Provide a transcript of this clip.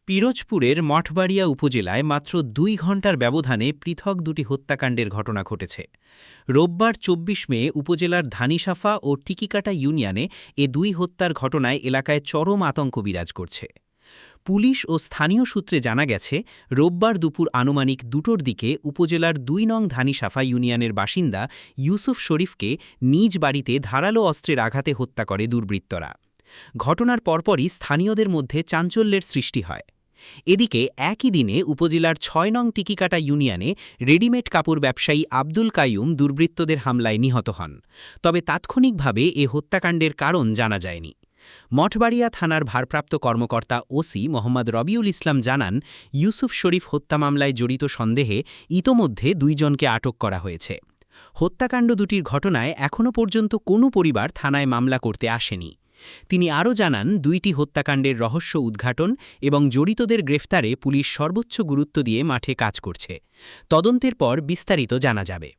পিরোজপুরের মঠবাড়িয়া উপজেলায় মাত্র ২ ঘণ্টার ব্যবধানে পৃথক দুটি হত্যাকাণ্ডের ঘটনা ঘটেছে। রোববার ২৪ মে উপজেলার ধানিসাফা ও টিকিকাটা ইউনিয়নে এ দুই হত্যার ঘটনায় এলাকায় চরম আতঙ্ক বিরাজ করছে। পুলিশ ও স্থানীয় সূত্রে জানা গেছে, রোববার দুপুর আনুমানিক ২টোর দিকে উপজেলার ২ নং ধানিসাফা ইউনিয়নের বাসিন্দা ইউসুফ শরীফকে নিজ বাড়িতে ধারালো অস্ত্রের আঘাতে হত্যা করে দুর্বৃত্তরা। ঘটনার পরপরই স্থানীয়দের মধ্যে চাঞ্চল্যের সৃষ্টি হয়। এদিকে একই দিনে উপজেলার ৬ নং টিকিকাটা ইউনিয়নে রেডিমেড কাপড় ব্যবসায়ী আব্দুল কাইয়ুম দুর্বৃত্তদের হামলায় নিহত হন। তবে তাৎক্ষণিকভাবে এ হত্যাকাণ্ডের কারণ জানা যায়নি। মঠবাড়িয়া থানার ভারপ্রাপ্ত কর্মকর্তা ওসি মোহাম্মদ রবিউল ইসলাম জানান, ইউসুফ শরীফ হত্যা মামলায় জড়িত সন্দেহে ইতোমধ্যে ২ জনকে আটক করা হয়েছে। হত্যাকাণ্ড দুটির ঘটনায় এখনও পর্যন্ত কোনো পরিবার থানায় মামলা করতে আসেনি। তিনি আরও জানান, ২টি হত্যাকাণ্ডের রহস্য উদ্ঘাটন এবং জড়িতদের গ্রেফতারে পুলিশ সর্বোচ্চ গুরুত্ব দিয়ে মাঠে কাজ করছে। তদন্তের পর বিস্তারিত জানা যাবে।